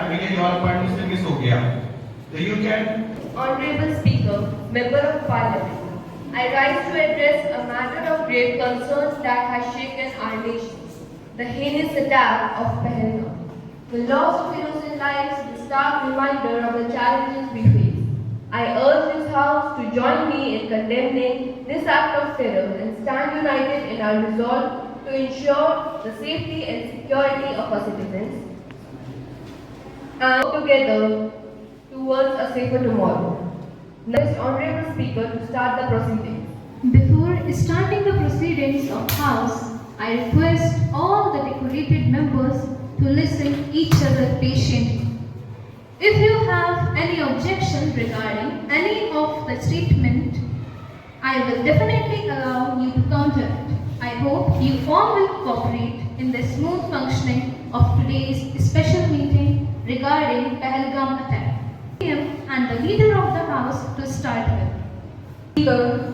मेरे द्वारा पढ़ने से मिस हो गया। तो you can. Honorable Speaker, Member of Parliament, I rise to address a matter of grave concern that has shaken our nation: the heinous attack of Pahalgam. The loss of innocent lives is a stark reminder of the challenges we face. I urge this House to join me in condemning this act of terror and stand united in our resolve to ensure the safety and security of our citizens and work together towards a safer tomorrow. Next, Honorable Speaker, to start the proceedings. Before starting the proceedings of House, I request all the decorated members to listen each other patiently. If you have any objection regarding any of the statement, I will definitely allow you to counter it. I hope you all will cooperate in the smooth functioning of today's special meeting regarding Pahalgam attack. And the leader of the House to start with. Speaker,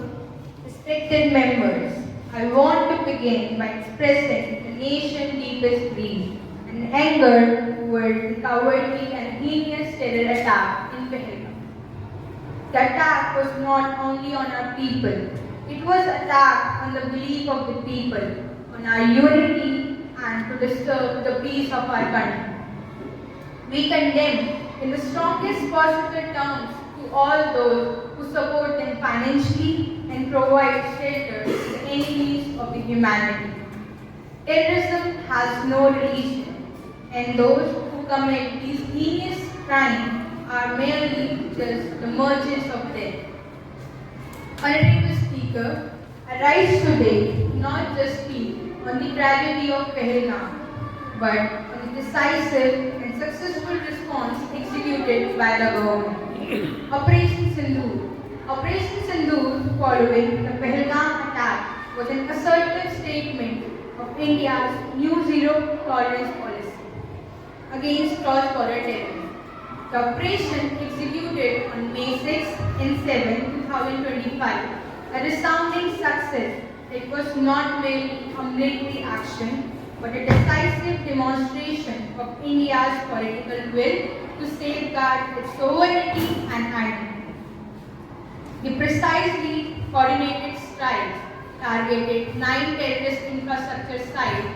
respected members, I want to begin by expressing the nation's deepest grief and anger towards the cowardly and heinous terror attack in Pahalgam. The attack was not only on our people, it was attack on the belief of the people, on our unity and to disturb the peace of our country. We condemn in the strongest possible terms to all those who support them financially and provide shelter to the enemies of the humanity. Terrorism has no religion, and those who commit these heinous crimes are merely just the merchants of death. Honorable Speaker, I rise today not just speak on the tragedy of Pahalgam, but on the decisive and successful response executed by the government. Operation Sindoor. Operation Sindoor, following the Pahalgam attack, was an assertive statement of India's new zero-tolerance policy against cross-border terrorism. The operation executed on May 6 and 7, 2025, a resounding success. It was not merely a military action, but a decisive demonstration of India's political will to safeguard its sovereignty and identity. The precisely coordinated strikes targeted 9 terrorist infrastructure sites,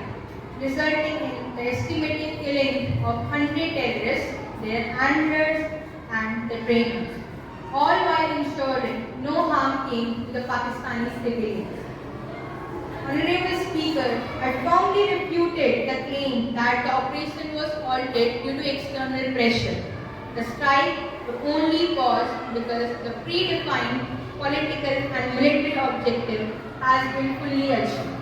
resulting in the estimated killing of 100 terrorists, their handlers and the trainers, all while ensuring no harm came to the Pakistani civilians. Honorable Speaker, I firmly refuted the claim that the operation was halted due to external pressure. The strike was only paused because the predefined political and military objective has been fully achieved.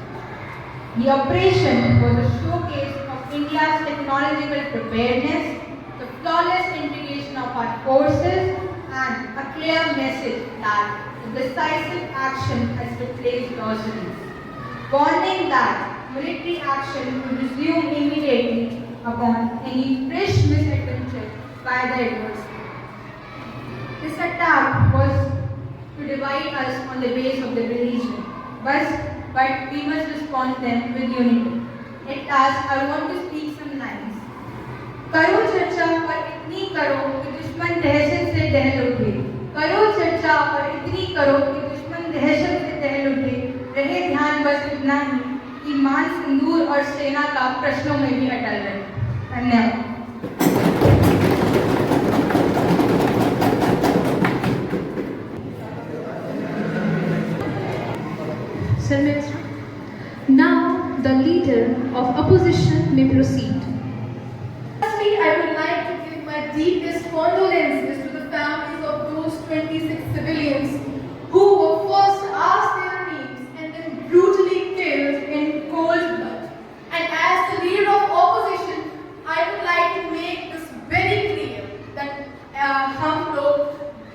The operation was a showcase of India's technological preparedness, the flawless integration of our forces, and a clear message that the decisive action has replaced groceries, warning that military action will resume immediately upon any fresh misadventure by the adversary. This attack was to divide us on the base of the religion, but we must respond them with unity. At last, I want to speak some lines. करो चर्चा और इतनी करो कि दुश्मन दहशत से दहल उठे। करो चर्चा और इतनी करो कि दुश्मन दहशत से दहल उठे। रहे ध्यान बस इतना ही कि मान सिंदूर और सेना का प्रश्नों में भी अटल रहे। धन्यवाद। Sir Minister, now the leader of opposition may proceed. Firstly, I would like to give my deepest condolences to the families of those 26 civilians who were first asked their names and then brutally killed in cold blood. And as the leader of opposition, I would like to make this very clear that हम लोग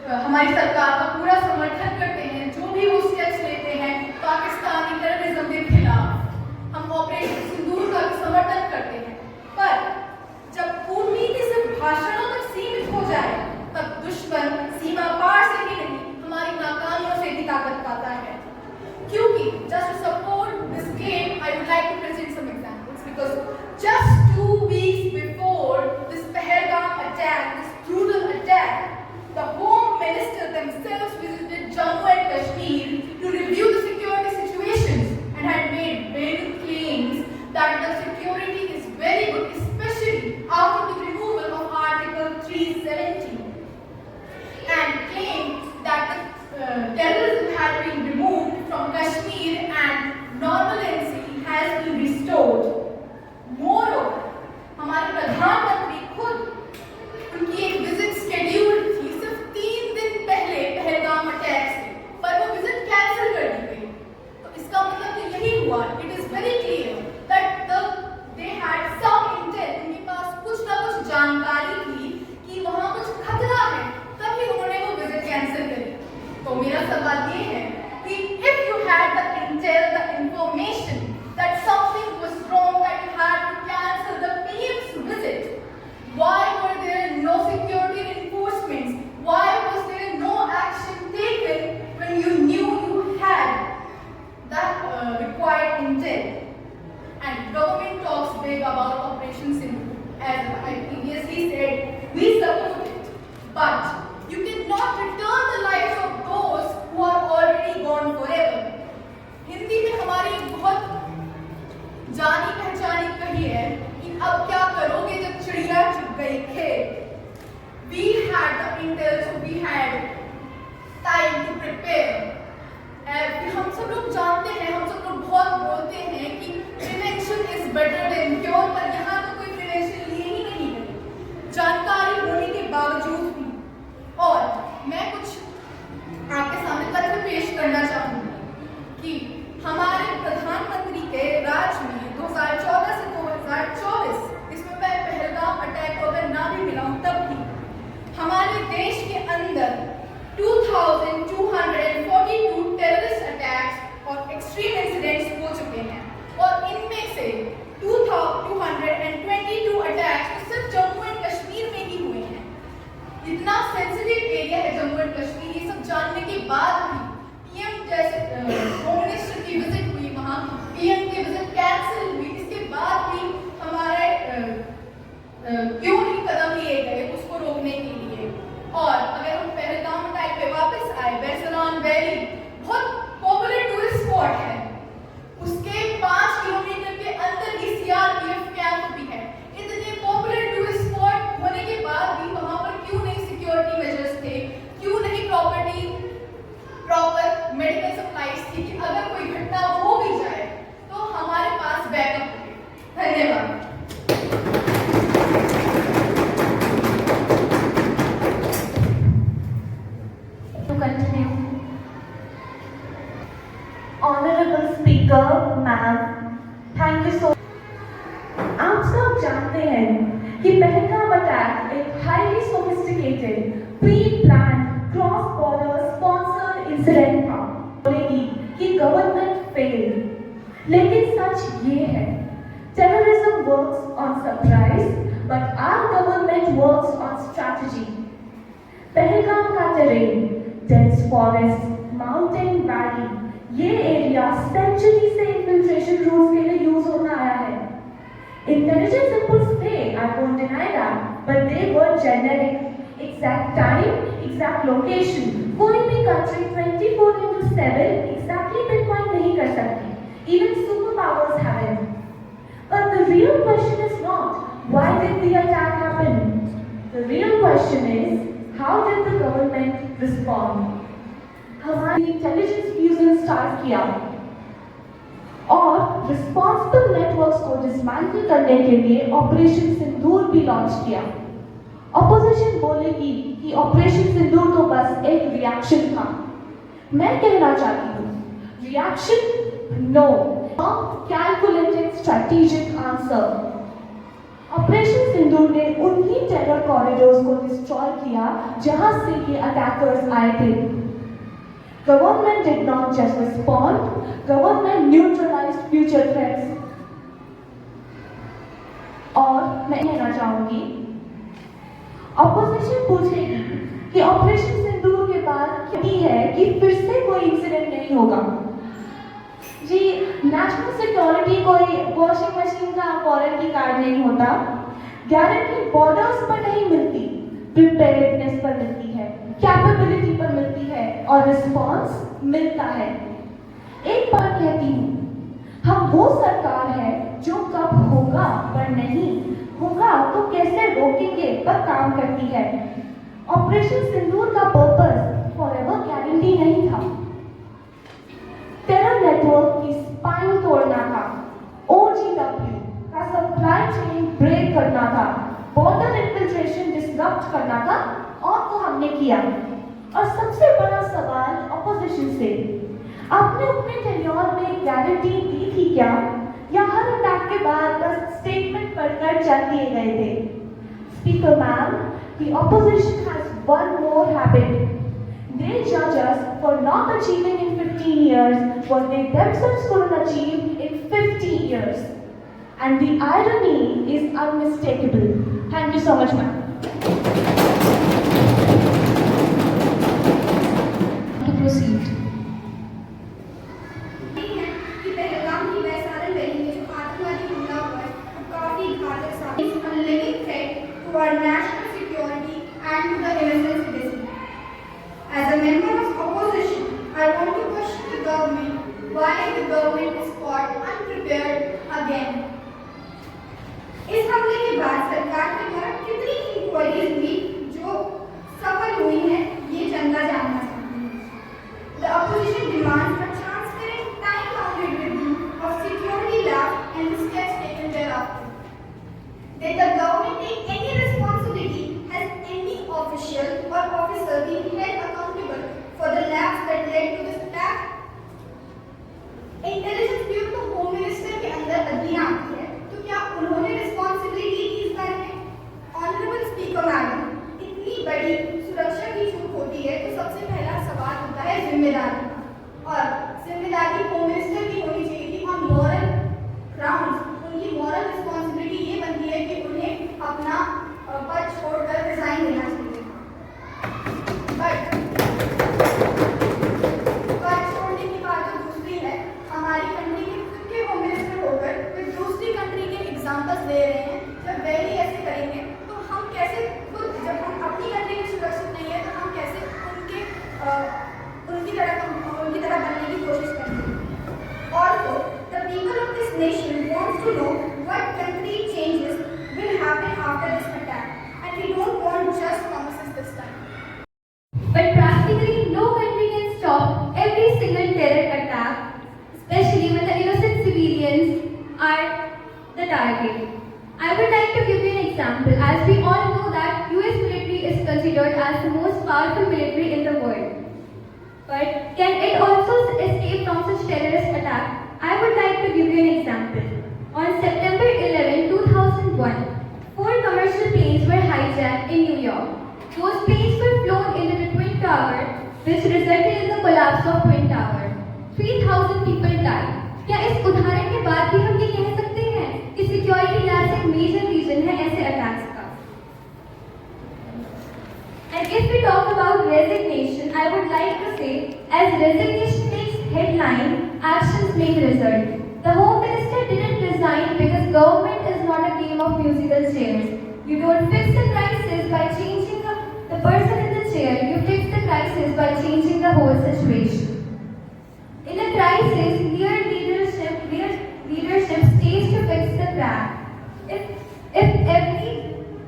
हमारी सरकार का पूरा समर्थन करते हैं, जो भी वो स्टेप्स लेते हैं पाकिस्तानी टेररिज्म के खिलाफ। हम ऑपरेशन सिंदूर का भी समर्थन करते हैं, पर जब कूटनीति सिर्फ भाषणों तक सीमित हो जाए अंदर 2242 टेररिस्ट अटैक्स और एक्सट्रीम इंसिडेंट्स हो चुके हैं और इनमें से 2222 अटैक्स तो सिर्फ जम्मू एंड कश्मीर में ही हुए हैं। इतना सेंसिटिव एरिया है जम्मू एंड कश्मीर, ये सब जानने के बाद भी पीएम जैसे होम मिनिस्टर की विजिट हुई, वहाँ पीएम की विजिट कैंसिल हुई, इसके बाद भी हमारे क्यों नहीं कदम लिए गए उसको रोकने के लिए। और अगर हम पहलगाम अटैक पे वापस आए, बेरसरान वैली बहुत पॉपुलर टूरिस्ट स्पॉट है, उसके 5 किलोमीटर के अंदर ही सीआरपीएफ कैंप भी है। इतने पॉपुलर टूरिस्ट स्पॉट होने के बाद भी वहां पर क्यों नहीं सिक्योरिटी मेजर्स थे, क्यों नहीं प्रॉपर मेडिकल सप्लाईज थी कि अगर कोई घटना हो भी जाए तो हमारे पास बैकअप है। धन्यवाद। To continue. Honorable Speaker, ma'am, thank you so much. आप सब जानते हैं कि पहलगाम अटैक एक highly sophisticated, preplanned, cross border sponsored incident था। बोलेगी कि गवर्नमेंट फेल्ड, लेकिन सच ये है, terrorism works on surprise, but our government works on strategy. Pahalgam का terrain, dense forest, mountain valley, ये एरिया सेंचुरी से इन्फिल्ट्रेशन रूट्स के लिए यूज होना आया है। इंटेलिजेंस इनपुट्स थे, I won't deny that, but they were generic. Exact time, exact location, कोई भी country 24/7 exactly pinpoint नहीं कर सकती. Even superpowers haven't. But the real question is not why did the attack happen. The real question is how did the government respond? हमारी intelligence fusion start किया और responsible networks को dismantle करने के लिए ऑपरेशन सिंदूर भी लॉन्च किया। Opposition बोलेगी कि ऑपरेशन सिंदूर तो बस एक रिएक्शन था। मैं कहना चाहती हूँ reaction no, calculated strategic answer. Operation Sindoor ने उन्हीं टेरर कॉरिडोर्स को डिस्ट्रॉय किया जहां से ये अटैकर्स आए थे। Government did not just respond, government neutralized future threats. और मैं कहना चाहूंगी, ऑपोजिशन पूछेगी कि ऑपरेशन सिंदूर के बाद क्या है कि फिर से कोई इंसिडेंट नहीं होगा। जी, नेशनल सिक्योरिटी कोई वॉशिंग मशीन का वारंटी कार्ड नहीं होता। गारंटी बॉर्डर्स पर नहीं मिलती, प्रिपेयर्डनेस पर मिलती है, कैपेबिलिटी पर मिलती है और रिस्पॉन्स मिलता है। एक बात कहती हूँ, हम वो सरकार है जो कब होगा पर नहीं होगा तो कैसे रोकेंगे पर काम करती है। ऑपरेशन सिंदूर का पर्पस फॉरएवर गारंटी नहीं था, टेरर नेटवर्क की स्पाइन तोड़ना था, OGW का सप्लाई चेन ब्रेक करना था, बॉर्डर इन्फिल्ट्रेशन डिसरप्ट करना था और तो हमने किया। और सबसे बड़ा सवाल ऑपोजिशन से, आपने अपने टेन्योर में गारंटी दी थी क्या या हर अटैक के बाद बस स्टेटमेंट पढ़कर चल दिए गए थे? Speaker ma'am, the opposition has one more habit. They judge us for not achieving in 15 years what they themselves couldn't achieve in 50 years. And the irony is unmistakable. Thank you so much, ma'am. To proceed. कि पहलगाम की Vaishali valley में जो आतंकवादी हमला हुआ है वो काफी घातक साबित है। It's a living threat to our national security and to the innocent citizen. As a member of opposition, I want to question the government why the government is caught unprepared again. इस हमले के बाद सरकार के द्वारा कितनी inquiries हुई जो सफल हुई है ये जनता जानना चाहती है। The opposition demands a transparent, time-bounded review of security labs and the steps taken thereafter. Did the government take any responsibility? Has any official or officer been held accountable for the labs that led to this attack? Intelligence bureau तो home minister के अंदर अधीन आती है, तो क्या उन्होंने responsibility ली इस बारे में? ऑनरेबल स्पीकर मैडम, इतनी बड़ी सुरक्षा की चूक जिम्मेदारी था और जिम्मेदारी होम मिनिस्टर की होनी चाहिए थी ऑन मॉरल ग्राउंड्स। उनकी मॉरल रिस्पॉन्सिबिलिटी ये बनती है कि उन्हें अपना पद छोड़कर रिजाइन देना चाहिए। बट पद छोड़ने की बात तो दूसरी है, हमारी कंट्री के खुद के होम मिनिस्टर होकर फिर दूसरी कंट्री के एग्जाम्पल्स दे रहे हैं। जब वैली ऐसे करेंगे तो हम कैसे खुद, जब हम अपनी कंट्री में सुरक्षित नहीं है तो हम कैसे उनकी तरह बनने की कोशिश करेंगे। Also, the people of this nation wants to know what concrete changes will happen after this attack, and we don't want just promises this time. But practically, no country can stop every single terror attack, especially when the innocent civilians are the target. I would like to give you an example, as we all know that US military is considered as the most powerful military in the world. But can it also escape from such terrorist attack? I would like to give you an example. On September 11, 2001, 4 commercial planes were hijacked in New York. Those planes were flown into the Twin Tower, which resulted in the collapse of Twin Tower. 3,000 people died. क्या इस उदाहरण के बाद भी हम ये कह सकते हैं कि सिक्योरिटी लैब्स एक मेजर रीजन है ऐसे अटैक्स का? And if we talk about resignation, I would like to say, as resignation makes headline, actions make result. The Home Minister didn't resign because government is not a game of musical chairs. You don't fix the crisis by changing the person in the chair. You fix the crisis by changing the whole situation. In a crisis, leadership stays to fix the crack. If every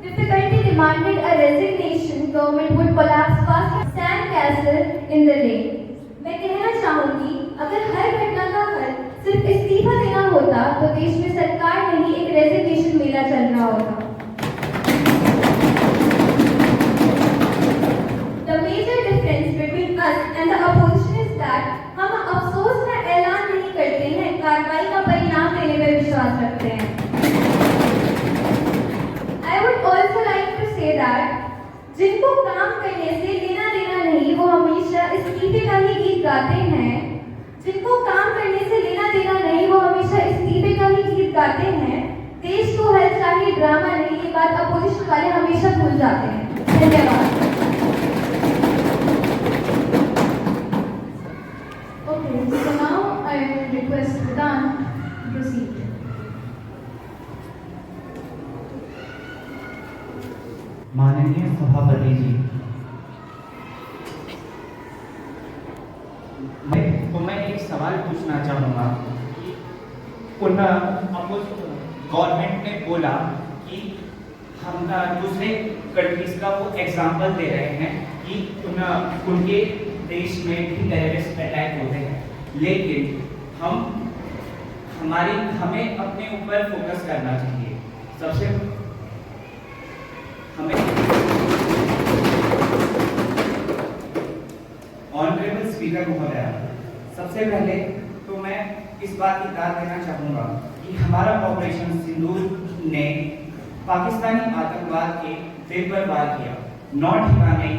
difficulty demanded a resignation, government would collapse faster than sandcastle in the lake. मैं कहना चाहूंगी, अगर हर घटना का हल सिर्फ इस्तीफा देना होता, तो देश में सरकार नहीं एक रेजिग्नेशन मेला चल रहा होता। The major difference between us and the opposition is that हम अफसोस का ऐलान नहीं करते हैं, कार्रवाई का परिणाम देने में विश्वास रखते हैं। I would also like to say that जिनको काम करने से लेना देना नहीं, वो हमेशा इस्तीफे का ही गीत गाते हैं। जिनको काम करने से लेना देना नहीं, वो हमेशा इस्तीफे का ही गीत गाते हैं। देश को हल चाहिए ड्रामा नहीं, ये बात अपोजिशन वाले हमेशा भूल जाते हैं। धन्यवाद। Okay, so now I will request Vedant to proceed. माननीय सभापति जी, मैं एक सवाल पूछना चाहूँगा कि गवर्नमेंट ने बोला कि हम दूसरे कंट्रीज का वो एग्जाम्पल दे रहे हैं कि उनके देश में भी टेररिस्ट अटैक होते हैं, लेकिन हमें अपने ऊपर फोकस करना चाहिए। सबसे हमें ऑनरेबल स्पीकर महोदय, सबसे पहले तो मैं इस बात की दाद देना चाहूँगा कि हमारा ऑपरेशन सिंदूर ने पाकिस्तानी आतंकवाद के दिल पर वार किया। 9 ठिकाने,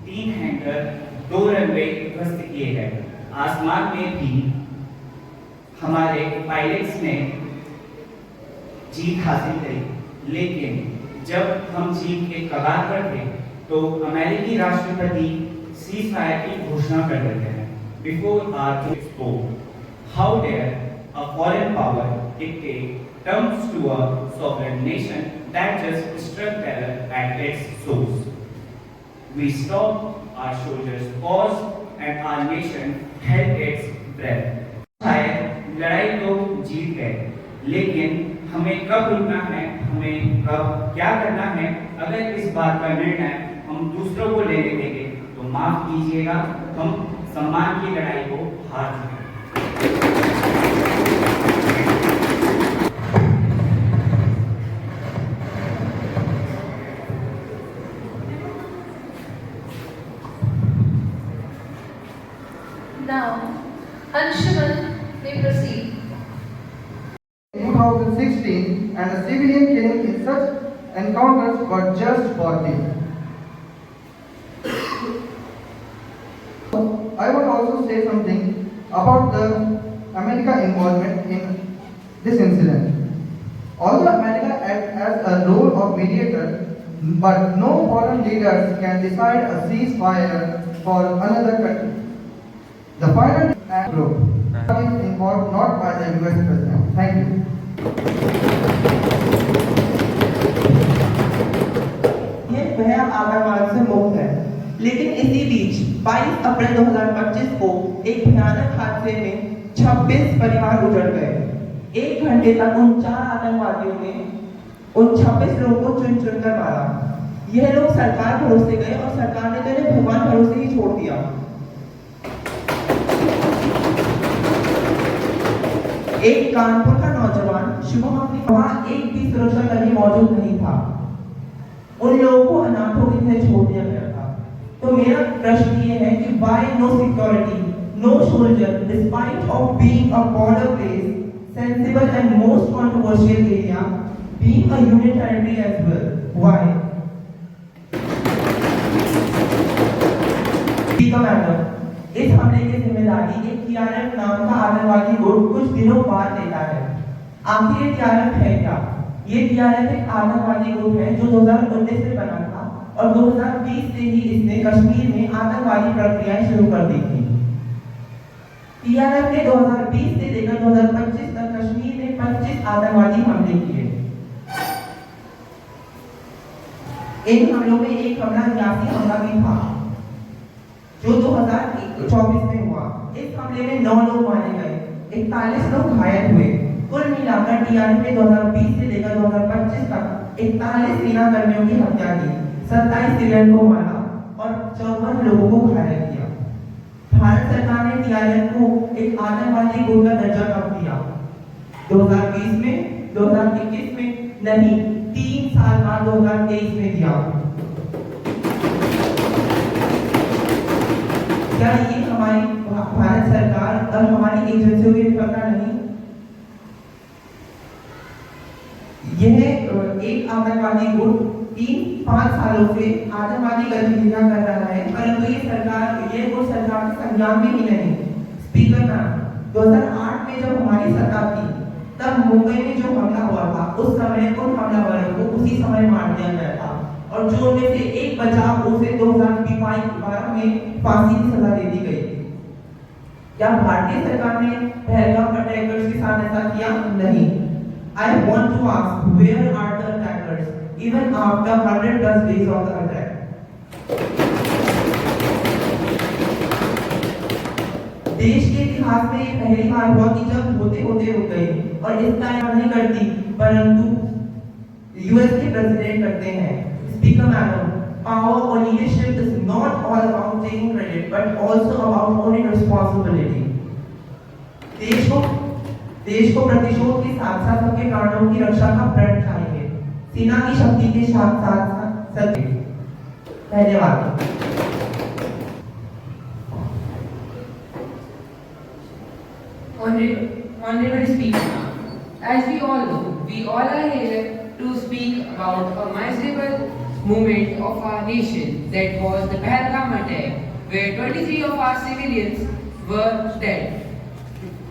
3 हैंगर, 2 रनवे ध्वस्त किए गए। आसमान में भी हमारे पायलट्स ने जीत हासिल करी, लेकिन जब हम जीत के कगार पर थे तो अमेरिकी राष्ट्रपति सीज फायर की घोषणा कर देते हैं। Before our export, how dare a foreign power dictate terms to a sovereign nation that just struck terror at its source. We stopped, our soldiers paused, and our nation held its breath. शायद लड़ाई तो जीत गए, लेकिन हमें कब रुकना है, हमें कब क्या करना है, अगर इस बात का निर्णय हम दूसरों को लेने देंगे तो माफ कीजिएगा, हम सम्मान की लड़ाई को हार चुके हैं। Now, Anshuman may proceed. 2016 and the civilian killing in such encounters were just 40. I would also say something about the America involvement in this incident. Although America acts as a role of mediator, but no foreign leaders can decide a ceasefire for another country. The final group is involved not by the US President. Thank you. ये भयावह आतंकवाद से मुक्त है, लेकिन इसी बीच 22 अप्रैल 2025 को एक भयानक हादसे में 26 परिवार उजड़ गए। 1 घंटे तक उन 4 आतंकवादियों ने उन 26 लोगों को चुन चुन कर मारा। यह लोग सरकार भरोसे गए और सरकार ने तो इन्हें भगवान भरोसे ही छोड़ दिया। एक कानपुर का नौजवान शुभम अपनी वहां एक भी सुरक्षाकर्मी मौजूद नहीं था। उन लोगों को अनाथों की तरह छोड़ दिया गया था। तो मेरा प्रश्न ये है कि why no security, no soldier, despite of being a border place, sensible and most controversial area, being a union territory as well. Why? Speaker Madam, इस हमले की जिम्मेदारी एक TRF नाम का आतंकवादी गुट कुछ दिनों बाद लेता है। आखिर ये TRF है क्या? ये TRF एक आतंकवादी गुट है जो 2019 में बना था और 2020 से ही इसने कश्मीर में आतंकवादी प्रक्रियाएं शुरू कर दी थी। TRF ने 2020 से लेकर 2025 तक कश्मीर में 25 आतंकवादी हमले किए। इन हमलों में एक हमला रियासी हमला भी था जो 2024 में हुआ। इस हमले में 9 लोग मारे गए, 41 लोग घायल हुए। कुल मिलाकर TRF ने 2020 से लेकर 2025 तक 41 सेना कर्मियों की हत्या की, 27 सिविलियन को मारा और 54 लोगों को घायल किया। भारत सरकार ने TRF को एक आतंकवादी गुट का दर्जा कब दिया? 2020 में, 2021 में नहीं, 3 साल बाद 2023 में दिया। क्या ये हमारी भारत सरकार और हमारी एजेंसियों की विफलता नहीं? यह एक आतंकवादी गुट 3-5 सालों से आतंकवादी गतिविधियां कर रहा है, परंतु ये गुट सरकार के संज्ञान में ही नहीं। स्पीकर मैम, 2008 में जब हमारी सरकार थी तब मुंबई में जो हमला हुआ था उस समय उन हमलावरों को उसी समय मार दिया गया था और जो उनमें से एक बचा उसे 2012 में फांसी की सजा दे दी गई। क्या भारतीय सरकार ने पहलगाम अटैकर्स के साथ ऐसा किया? नहीं। I want to ask, where are the attackers even after 100+ days of the attack? देश के इतिहास में ये पहली बार हुआ कि जब होते होते रुक गई और इसका ऐलान नहीं करती परंतु यूएस के प्रेसिडेंट करते हैं। Speaker madam, power or leadership is not all about taking credit but also about owning responsibility. देश को प्रतिशोध के साथ साथ सबके प्राणों की रक्षा का प्रण चाहिए। सेना की शक्ति के साथ साथ सत्य। धन्यवाद। Honorable Speaker, as we all know, we all are here to speak about a miserable moment of our nation, that was the Pahalgam attack, where 23 of our civilians were dead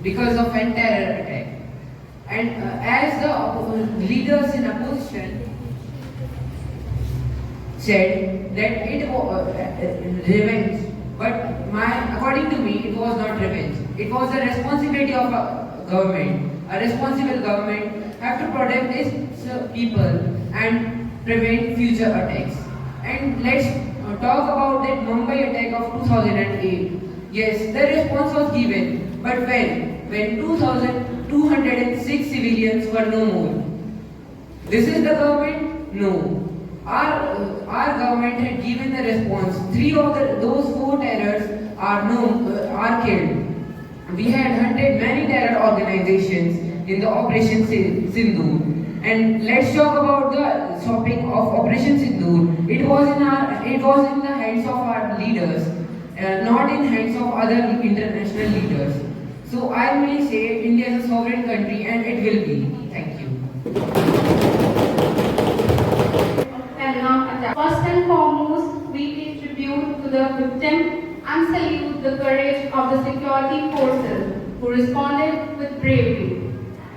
because of a terror attack. And as the leaders in opposition said that it was revenge, but according to me, it was not revenge. It was a responsibility of a government. A responsible government have to protect its people and prevent future attacks. And let's talk about that Mumbai attack of 2008. Yes, the response was given, but when 2,206 civilians were no more. This is the government? No. Our government had given the response. 3 of those 4 terrorists are killed. We had hunted many terror organizations in the Operation Sindoor. And let's talk about the stopping of Operation Sindoor. It was in the hands of our leaders, not in hands of other international leaders. So I may say India is a sovereign country and it will be. Thank you. First and foremost, we pay tribute to the victim and salute the courage of the security forces who responded with bravery.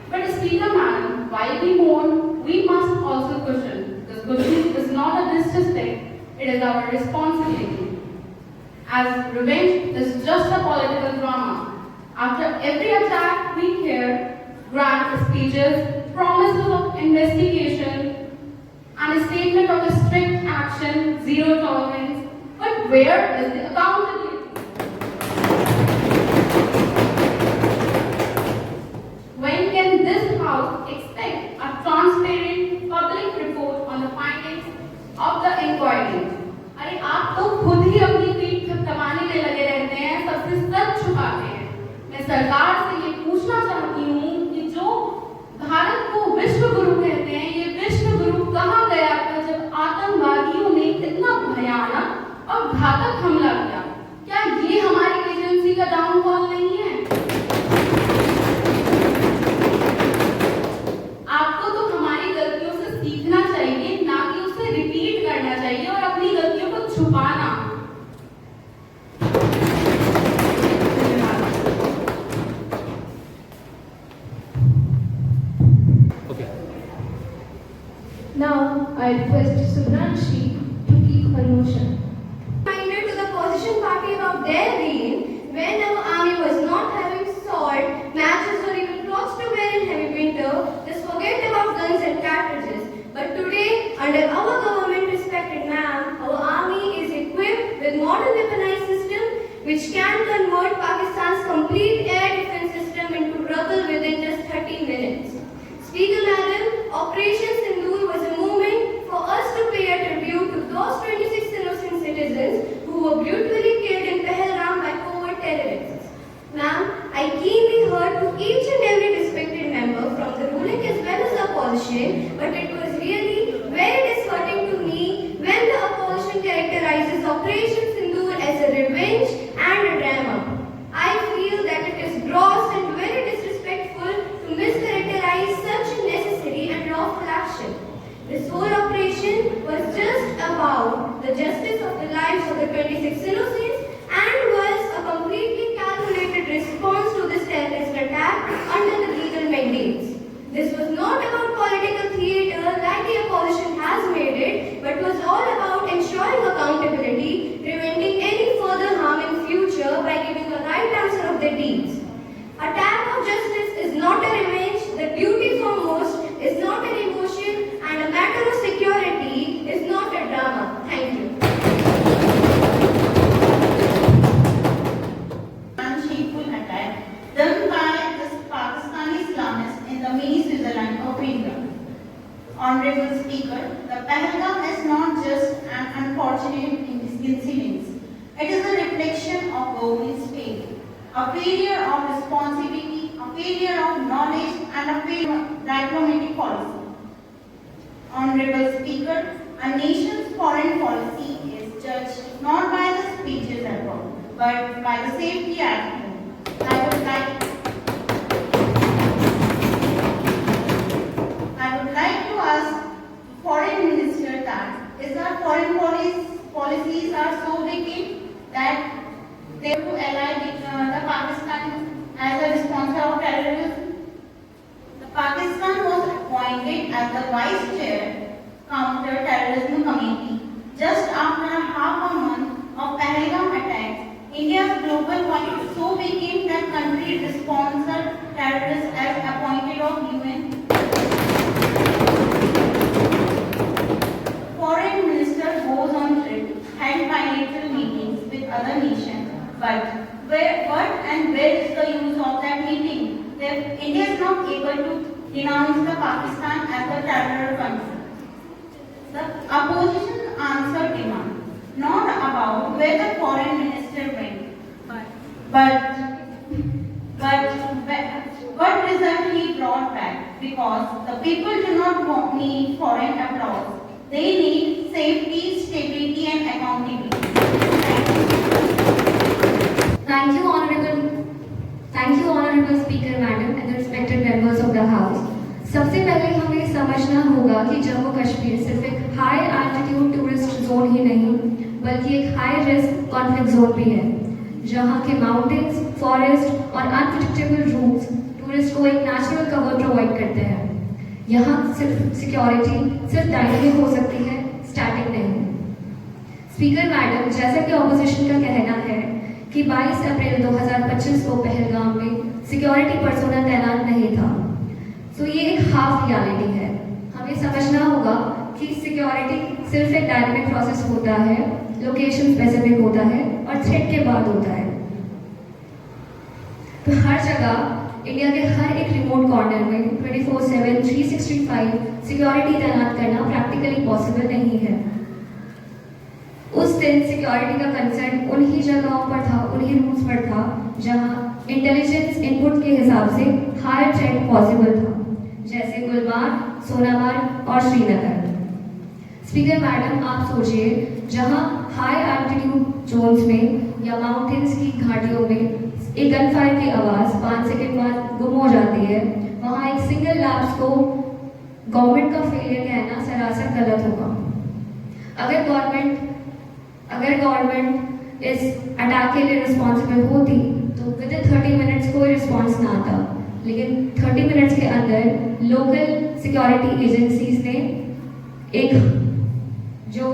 But Speaker Madam, while we mourn, we must also cushion. This cushion is not a disrespect, it is our responsibility. As revenge is just a political drama. After every attack, we hear grand speeches, promises of investigation, and a statement of a strict action, zero tolerance. But where is the accountability? When can this House expect a transparent public report on the findings of the inquiry? अरे आप तो खुद ही अपनी पीठ थपथपाने में लगे रहते हैं, सबसे सच छुपाते हैं। मैं सरकार से ये पूछना चाहती हूँ कि जो भारत को विश्व गुरु कहते हैं, ये विश्व गुरु कहाँ गया था जब आतंकवादियों ने इतना भयानक और घातक हमला किया? क्या ये हमारी एजेंसी का डाउनफॉल नहीं है? आपको तो हमारी गलतियों से सीखना चाहिए, ना कि उसे रिपीट करना चाहिए और अपनी गलतियों को छुपाना। Now, I request Subranshi to keep her motion. Reminder to the opposition party about their reign, when our army was not having sword, matches or even clothes to wear in heavy winter, just forget about guns and cartridges. But today, under our government, respected ma'am, our army is equipped with modern weaponized system which can convert Pakistan's complete air defense system into rubble within just 30 minutes. Speaker Madam, Operation Sindoor was a moment for us to pay a tribute to those 26 innocent citizens who were brutally killed in Pahalgam by covert terrorists. Ma'am, I keenly heard to each and every respected member from the ruling as well as the opposition, but it was really very disheartening to me when the opposition characterizes Operation Sindoor as a revenge and a drama. I feel that it is gross and very disrespectful to mischaracterize such a necessary and lawful action. This whole operation was just about the justice of the lives of the 26 innocents and was a completely calculated response to this terrorist attack under the legal mandates. This was not about political theatre like the opposition has made it, but was all about ensuring accountability, preventing any further harm in future by giving a right answer of their deeds. Attack of justice is not a revenge, the duty foremost is not an emotion, and a matter of security is not a drama. Thank you. Unshameful attack done by the Pakistani Islamists in the mini Switzerland of India. Honorable Speaker, the Pahalgam is not just an unfortunate incident. It is a reflection of government's failure, a failure of responsibility, a failure of knowledge, and a failure of diplomatic policy. Honorable Speaker, a nation's foreign policy is judged not by the speeches abroad, but by the safety at home. I would like to ask Foreign Minister that is our foreign policies are so wicked that they have to ally with the Pakistan as a response of terrorism. The Pakistan was appointed as the Vice Chair Counter-Terrorism Committee just after half a month of Pahalgam attacks. India's global voice so weakened that country sponsored terrorists as appointed of UN. Foreign Minister goes on trip, held bilateral meetings with other nations, but where is the use of that meeting? India is not able to denounce the Pakistan as a terror country. The opposition answered demand, not about where the foreign minister went, but what result he brought back, because the people do not need foreign applause. They need safety, stability and accountability. Thank you, Honorable Speaker Madam and the respected members of the House. सबसे पहले हमें समझना होगा कि जम्मू कश्मीर सिर्फ एक high altitude tourist zone ही नहीं बल्कि एक हाई रिस्क कॉन्फ्लिक्ट जोन भी है। जहाँ के माउंटेन्स, फॉरेस्ट और अनप्रेडिक्टेबल रूट्स टूरिस्ट को एक नेचुरल कवर प्रोवाइड करते हैं। यहाँ सिर्फ सिक्योरिटी सिर्फ डायनेमिक हो सकती है, स्टैटिक नहीं। स्पीकर मैडम, जैसा कि ऑपोजिशन का कहना है कि 22 अप्रैल 2025 को पहलगाम में सिक्योरिटी पर्सोनल तैनात नहीं था, तो ये एक हाफ रियलिटी है। हमें समझना होगा कि सिक्योरिटी सिर्फ एक डायनेमिक प्रोसेस होता है, लोकेशन स्पेसिफिक होता है और थ्रेट के बाद होता है। तो हर जगह इंडिया के हर एक रिमोट कॉर्नर में 24/7 365 सिक्योरिटी तैनात करना प्रैक्टिकली पॉसिबल नहीं है। उस दिन सिक्योरिटी का कंसर्न उन्हीं जगहों पर था, उन्हीं रूट्स पर था जहां इंटेलिजेंस इनपुट के हिसाब से हायर थ्रेट पॉसिबल था, जैसे गुलमार्ग, सोनामार्ग और श्रीनगर। स्पीकर मैडम, आप सोचिए, जहां हाई एल्टीट्यूड जोन्स में या माउंटेन्स की घाटियों में एक गन फायर की आवाज़ 5 सेकंड बाद गुम हो जाती है, वहां एक सिंगल लैप्स को गवर्नमेंट का फेलियर कहना सरासर गलत होगा। अगर गवर्नमेंट इस अटैक के लिए रिस्पॉन्सिबल होती तो विद इन 30 मिनट्स कोई रिस्पॉन्स ना आता, लेकिन 30 मिनट्स के अंदर लोकल सिक्योरिटी एजेंसीज ने एक जो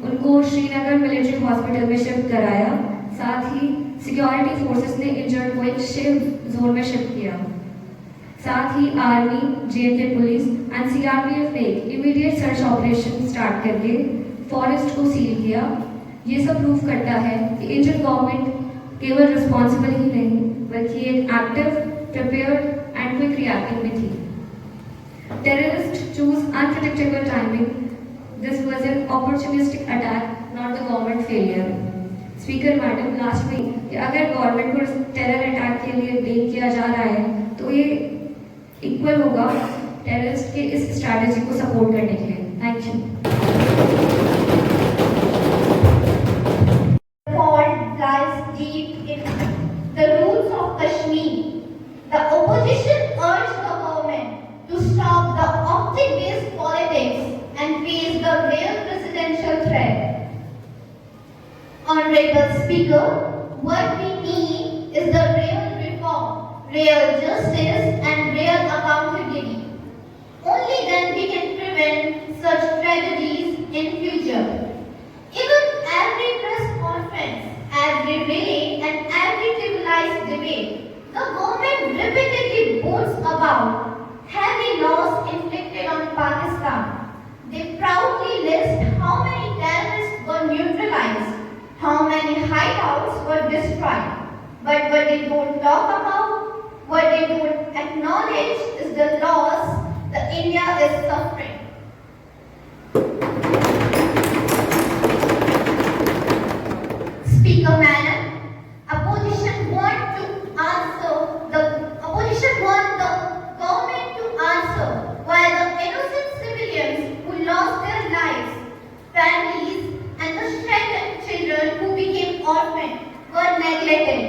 उनको श्रीनगर मिलिट्री हॉस्पिटल में शिफ्ट कराया, साथ ही सिक्योरिटी फोर्सेस ने इंजर्ड को एक सेफ जोन में शिफ्ट किया। साथ ही army, J and K police and CRPF ने इमीडिएट सर्च ऑपरेशन स्टार्ट करके फॉरेस्ट को सील किया। ये सब प्रूव करता है कि इंडियन गवर्नमेंट केवल रिस्पॉन्सिबल ही नहीं बल्कि एक active, prepared and quick reacting भी थी। Terrorists choose unpredictable timing. This was an opportunistic attack, not the government failure. Speaker madam, last में कि अगर गवर्नमेंट को टेरर अटैक के लिए ब्लेम किया जा रहा है तो ये इक्वल होगा टेररिस्ट के इस स्ट्रैटेजी को सपोर्ट करने के लिए। Thank you. Fault lies deep in the roots of Kashmir. The opposition urged the government to stop the optic-based politics and face the real presidential threat. Honorable Speaker, what we need is the real reform, real justice and real accountability. Only then we can prevent such tragedies in future. Even every press conference, every rally and every televised debate, the government repeatedly boasts about heavy loss inflicted on Pakistan. They proudly list how many terrorists were neutralized, how many hideouts were destroyed. But what they don't talk about, what they don't acknowledge is the loss that India is suffering. Speaker Madam, opposition want the government to answer why the innocent civilians who lost their lives, families and the stricken children who became orphaned were neglected.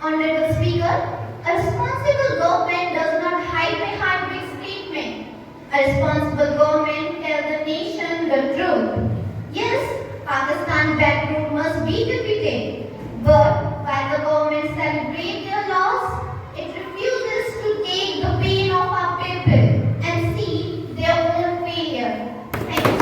Honorable Speaker, a responsible government does not hide behind big statements. A responsible government tells the nation the truth. Yes, Pakistan backroom must be defeated, but while the government celebrates their loss, it refuses to take the pain of our people and see their own failure. Thank you,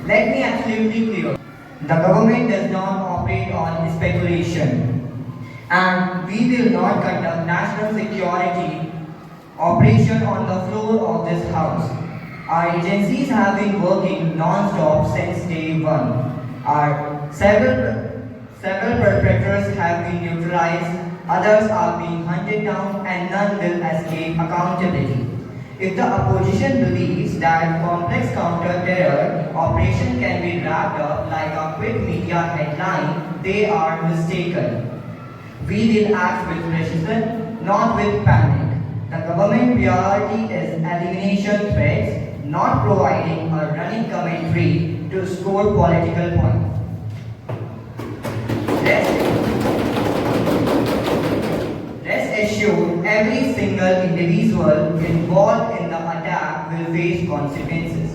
Let me absolutely clear. The government does not operate on speculation, and we will not conduct national security operation on the floor of this house. Our agencies have been working non-stop since day one. Several perpetrators have been neutralized, others are being hunted down, and none will escape accountability. If the opposition believes that complex counter-terror operation can be wrapped up like a quick media headline, they are mistaken. We will act with precision, not with panic. The government priority is elimination threats, not providing a running commentary to score political points. Rest assured, every single individual involved in the attack will face consequences.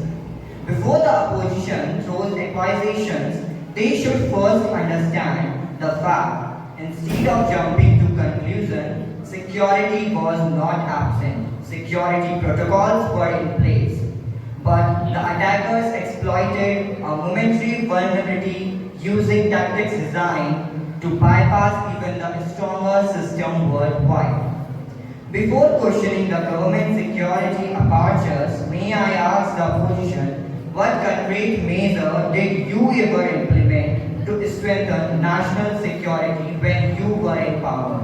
Before the opposition throws accusations, they should first understand the fact. Instead of jumping to conclusion, security was not absent. Security protocols were in place. But the attackers exploited a momentary vulnerability using tactics designed to bypass even the stronger system worldwide. Before questioning the government security apertures, may I ask the opposition, what concrete measure did you ever implement to strengthen national security when you were in power?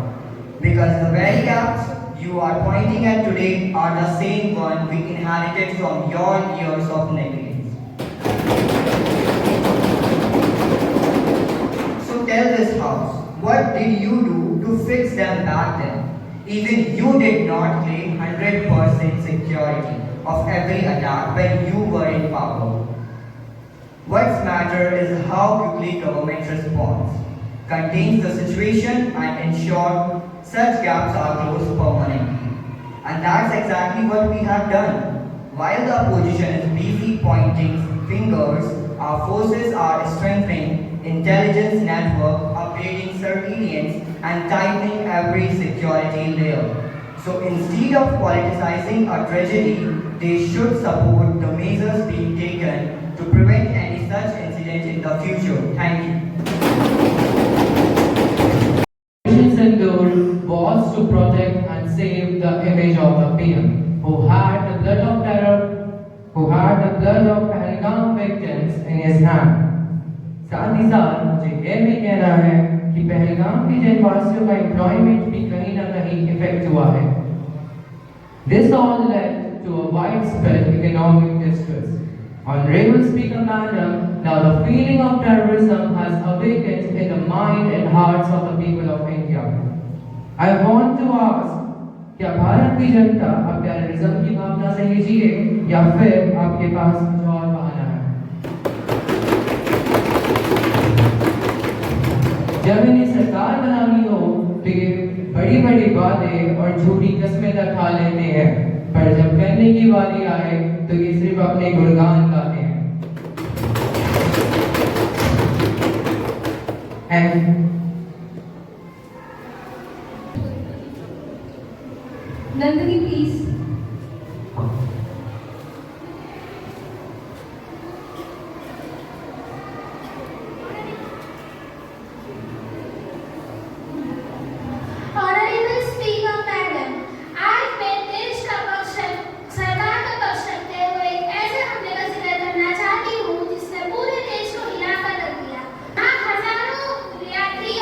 Because the very acts you are pointing at today are the same one we inherited from your years of negligence. So tell this house, what did you do to fix them back then? Even you did not claim 100% security of every attack when you were in power. What's matter is how quickly government responds, contains the situation and ensure such gaps are closed permanently. And that's exactly what we have done. While the opposition is busy pointing fingers, our forces are strengthening intelligence network, upgrading surveillance, and tightening every security layer. So instead of politicizing a tragedy, they should support the measures being taken to prevent any such incident in the future. Thank you. Operation Sindoor was to protect and save the image of the PM, who had the blood of Pahalgam victims in his hand. साथ ही साथ मुझे यह भी कहना है कि पहलगाम के जनवासियों का एम्प्लॉयमेंट भी कहीं ना कहीं इफेक्ट हुआ है. This all led to a widespread economic distress. Honorable Speaker Madam, now the feeling of terrorism has awakened in the mind and hearts of the people of India. I want to ask, क्या भारत की जनता अब terrorism की भावना से ही जिए या फिर आपके पास कुछ और बहाना है? जब इन्हें सरकार बनानी हो तो ये बड़ी बड़ी बातें और झूठी कस्में तक खा लेते हैं, पर जब करने की बारी आए तो ये सिर्फ अपने गुणगान गाते हैं. Nandini, please. Honorable Speaker Madam, आज मैं देश का पक्ष सरकार का पक्ष रखते हुए ऐसे हमले का जिक्र करना चाहती हूँ जिसने पूरे देश को हिला कर रख दिया. हजारों यात्री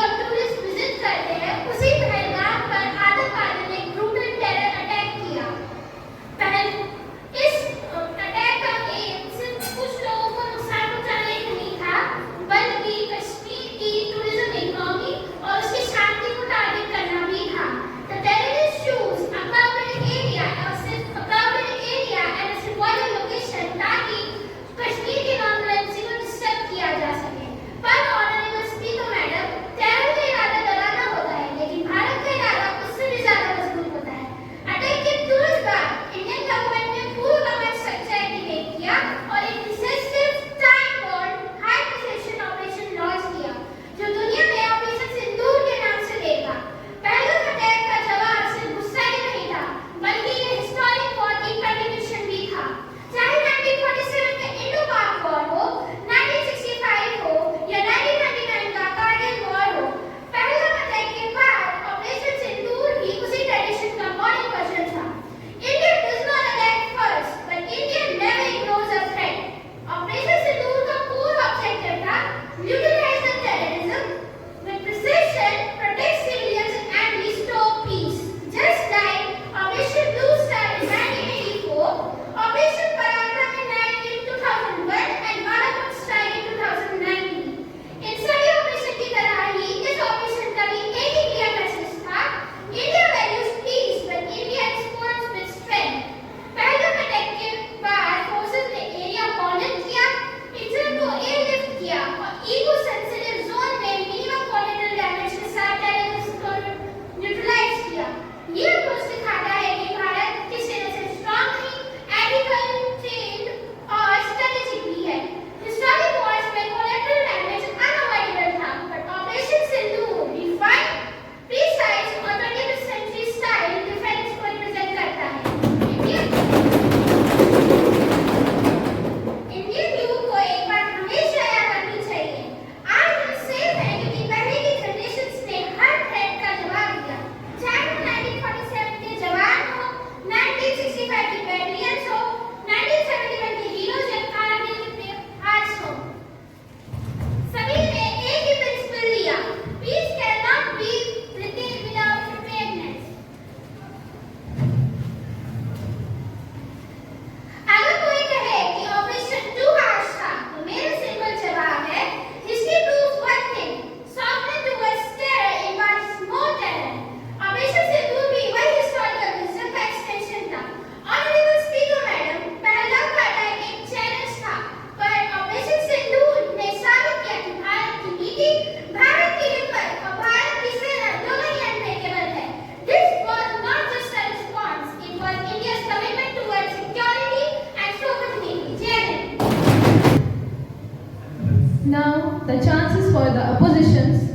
Now the chances for the oppositions.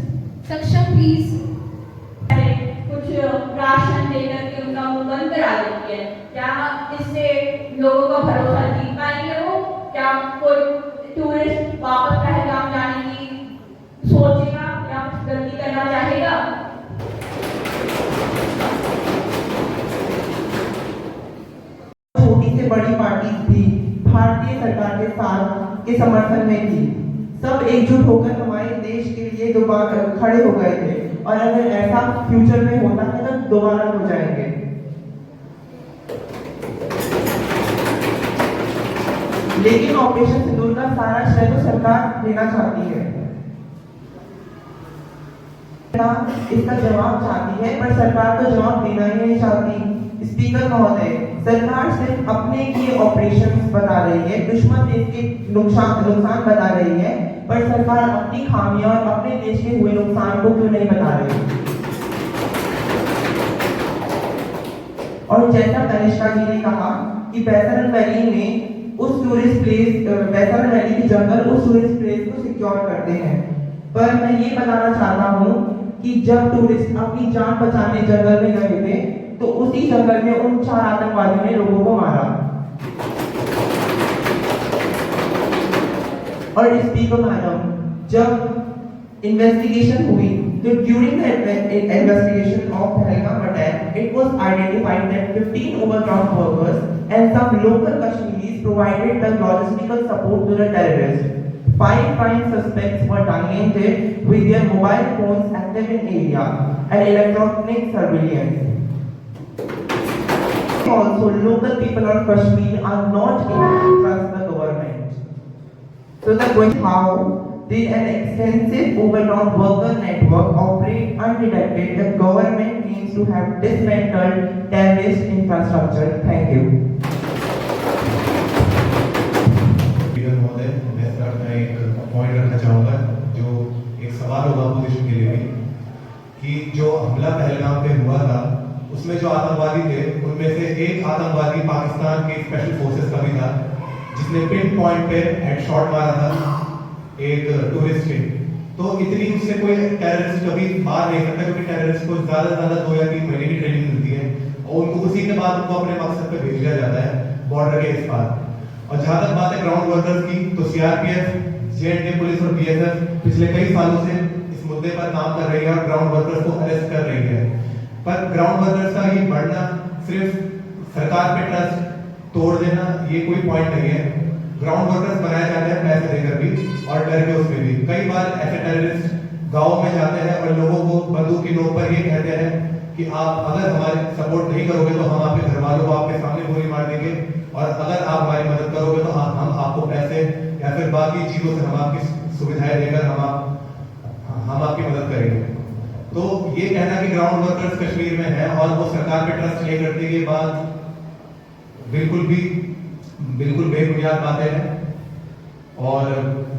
Saksham, please. कुछ राशन देकर के उनका मुंह बंद करा देती है, क्या इससे लोगों का भरोसा जीत पाएंगे वो? क्या कोई टूरिस्ट वापस पहलगाम जाने की सोचेगा या गलती करना चाहेगा? छोटी से बड़ी पार्टी भी भारतीय सरकार के साथ के समर्थन में थी। सब एकजुट होकर हमारे देश के लिए दोबारा खड़े हो गए थे और अगर ऐसा फ्यूचर में होता है तो दोबारा हो जाएंगे। लेकिन ऑपरेशन सिंदूर का सारा श्रेय तो सरकार लेना चाहती है, इसका जवाब चाहती है, पर सरकार तो जवाब देना ही नहीं चाहती। स्पीकर महोदय, सरकार सिर्फ अपने किए ऑपरेशंस बता रही है, दुश्मन देश के नुकसान बता रही है, पर सरकार अपनी खामियां और अपने देश के हुए नुकसान को क्यों नहीं बता रही? और जैसा कनिष्का जी ने कहा कि बैसरन वैली में उस टूरिस्ट प्लेस, बैसरन वैली की जंगल उस टूरिस्ट प्लेस को सिक्योर करते हैं, पर मैं ये बताना चाहता हूँ कि जब टूरिस्ट अपनी जान बचाने जंगल में गए थे तो उसी जंगल में उन 4 आतंकवादियों ने लोगों को मारा। और स्पीकर मैडम, जब इन्वेस्टिगेशन हुई तो during the investigation of Pahalgam attack it was identified that 15 overground workers and some local Kashmiris provided the logistical support to the terrorists. 5 prime suspects were documented with their mobile phones active in area and electronic surveillance. Also, local people of Kashmir are not able to trust the government. So the question: how did an extensive overground worker network operate undetected if government claims to have dismantled terrorist infrastructure? Thank you. Point रखना चाहूँगा जो एक सवाल होगा opposition के लिए भी, कि जो हमला पहलगाम पे हुआ था उसमें जो आतंकवादी थे उनमें से एक आतंकवादी पाकिस्तान के स्पेशल फोर्सेस का भी था, जिसने पिन पॉइंट पे हेडशॉट मारा था एक टूरिस्ट के। तो इतनी उससे कोई टेररिस्ट कभी मार नहीं सकता, क्योंकि टेररिस्ट को ज्यादा से ज्यादा 2 या 3 महीने की ट्रेनिंग मिलती है और उनको उसी के बाद उनको अपने मकसद पे भेज दिया जाता है बॉर्डर के इस पार। और जहां तक बात है ग्राउंड वर्कर्स की, तो सीआरपीएफ, जेएंडके पुलिस और बीएसएफ पिछले कई सालों से इस मुद्दे पर काम कर रही है और ग्राउंड वर्कर्स को अरेस्ट कर रही है। पर ग्राउंड वर्कर्स का ये बढ़ना सिर्फ सरकार पे ट्रस्ट तोड़ देना ये कोई पॉइंट नहीं है। ग्राउंड वर्कर्स बनाए जाते हैं पैसे देकर भी और डर के उसमें भी। कई बार ऐसे टेररिस्ट गाँव में जाते हैं और लोगों को बंदूक की नोक पर ये कहते हैं कि आप अगर हमारे सपोर्ट नहीं करोगे तो हम आपके घर वालों को आपके सामने गोली मार देंगे, और अगर आप हमारी मदद करोगे तो हम आपको पैसे या फिर बाकी चीजों से हम आपकी सुविधाएं देकर हम आपकी मदद करेंगे। तो ये कहना कि ग्राउंड वर्कर्स कश्मीर में है और वो सरकार पे ट्रस्ट नहीं करते, ये बात बिल्कुल बेबुनियाद बातें हैं। और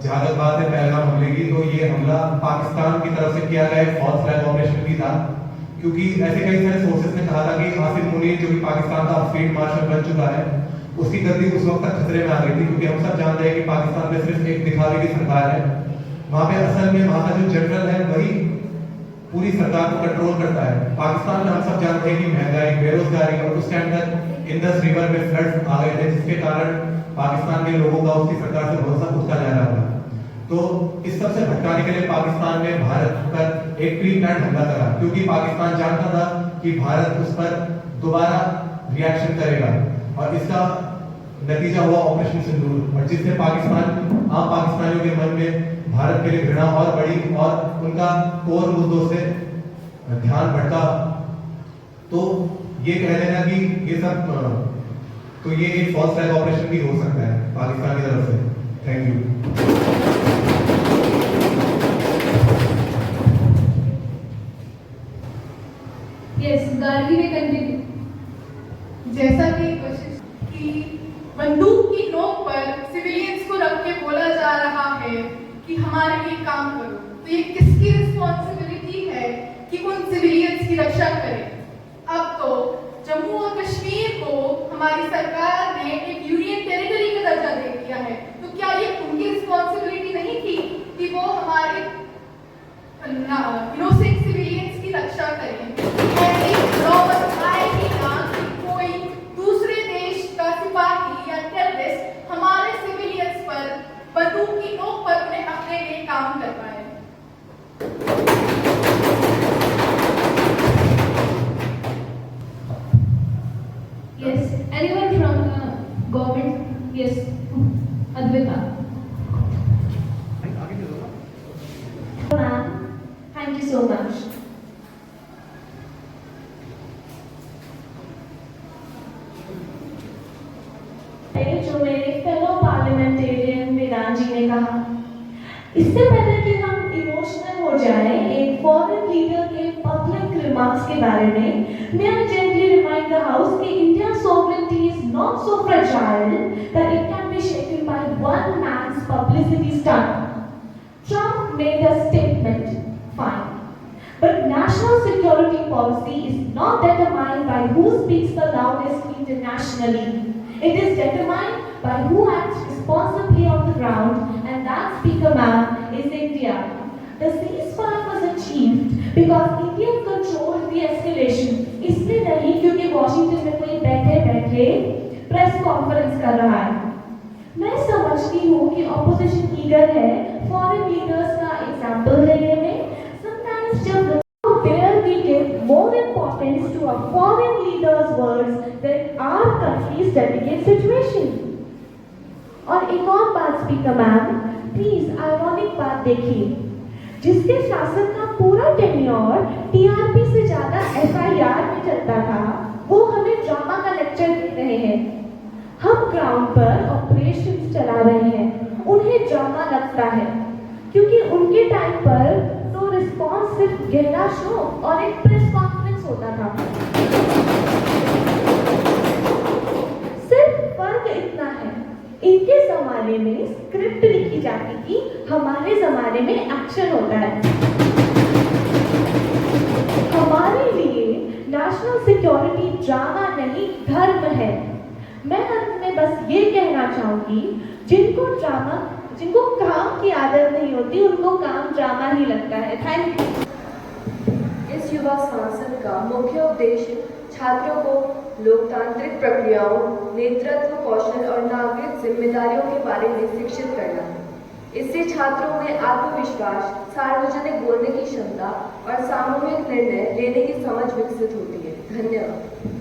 जहां तक बात है पहलगाम हमले की, तो ये हमला पाकिस्तान की तरफ से किया गया एक फॉल्स फ्लैग ऑपरेशन भी था, क्योंकि ऐसे कई सारे सोर्सेस ने कहा था कि आसिफ मुनीर जो कि पाकिस्तान का फील्ड मार्शल बन चुका है, उसकी गद्दी उस वक्त तक खतरे में आ गई थी, क्योंकि हम सब जानते हैं कि पाकिस्तान में सिर्फ एक दिखावे की सरकार है। वहां पे असल में वहां का जो जनरल है वही पूरी सरकार को कंट्रोल करता है। पाकिस्तान में हम सब जानते हैं कि महंगाई, बेरोजगारी और उसके अंदर इंडस रिवर में फ्लड्स आ गए थे, जिसके कारण पाकिस्तान के लोगों का उसकी सरकार से भरोसा उठता जा रहा था। तो इस सब से भटकाने के लिए पाकिस्तान ने भारत पर एक प्री प्लान हमला करा, क्योंकि पाकिस्तान जानता था कि भारत उस पर दोबारा रिएक्शन करेगा, और इसका नतीजा हुआ ऑपरेशन सिंदूर, और जिससे आम पाकिस्तानियों के मन में भारत के लिए घृणा और बढ़ी और उनका कोर मुद्दों से ध्यान भटका। तो ये कह लेना कि ये सब तो ये एक फॉल्स फ्लैग ऑपरेशन भी हो सकता है पाकिस्तान की तरफ से। Thank you. Yes, गार्गी में कंटिन्यू। जैसा कि कोशिश की बंदूक की नोक पर सिविलियंस को रख के बोला जा रहा है कि हमारे लिए काम करो, तो ये किसकी रिस्पॉन्सिबिलिटी है कि उन सिविलियंस की रक्षा करें? अब तो जम्मू और कश्मीर को हमारी सरकार ने एक यूनियन टेरिटरी का दर्जा दे दिया है, तो क्या ये उनकी रिस्पॉन्सिबिलिटी नहीं थी इनोसेंट सिविलियंस की रक्षा करें। ऐसी नौबत आएगी ना कि कोई दूसरे देश का सिपाही या टेररिस्ट हमारे सिविलियंस पर बंदूक की नोक पर उन्हें अपने लिए काम कर पाए। Yes, anyone from the government? Yes, Advita. Ma'am, thank you so much. जो मेरे फेलो पार्लियामेंटेरियन वेदांत जी ने कहा, इससे पहले कि हम इमोशनल हो जाएं एक फॉरेन लीडर के पब्लिक रिमार्क्स के बारे में, may I gently remind the House that India's sovereignty is not so fragile that it can be shaken by one man's publicity stunt. Trump made a statement, fine. But national security policy is not determined by who speaks the loudest internationally. It is determined by who acts responsibly on the ground, and that, Speaker Ma'am, is India. The ceasefire was achieved because India controlled the escalation. इसलिए नहीं क्योंकि Washington में कोई बैठे-बैठे press conference कर रहा है। मैं समझती हूँ कि ऑपोजिशन ईगर है फॉरेन लीडर्स का एग्जाम्पल देने में। Sometimes जब dare we give more importance to a foreign leader's words than our country's delicate situation. और एक और बात स्पीकर मैम, प्लीज आयरॉनिक बात देखिए, जिसके शासन का पूरा टेन्योर टीआरपी से ज्यादा एफआईआर में चलता था, वो हमें ड्रामा का लेक्चर दे रहे हैं। हम ग्राउंड पर ऑपरेशंस चला रहे हैं, उन्हें ड्रामा लगता है क्योंकि उनके टाइम पर तो रिस्पॉन्स सिर्फ गहरा शो और एक प्रेस कॉन्फ्रेंस होता था। सिर्फ फर्क इतना है, इनके जमाने में स्क्रिप्ट लिखी जाती थी, हमारे जमाने में एक्शन होता है। हमारे लिए नेशनल सिक्योरिटी ड्रामा नहीं धर्म है। मैं अंत में बस ये कहना चाहूंगी, जिनको काम की आदत नहीं होती उनको काम ड्रामा ही लगता है। Thank you. इस युवा संसद का मुख्य उद्देश्य छात्रों को लोकतांत्रिक प्रक्रियाओं, नेतृत्व कौशल और नागरिक जिम्मेदारियों के बारे में शिक्षित करना है। इससे छात्रों में आत्मविश्वास, सार्वजनिक बोलने की क्षमता और सामूहिक निर्णय लेने की समझ विकसित होती है। धन्यवाद।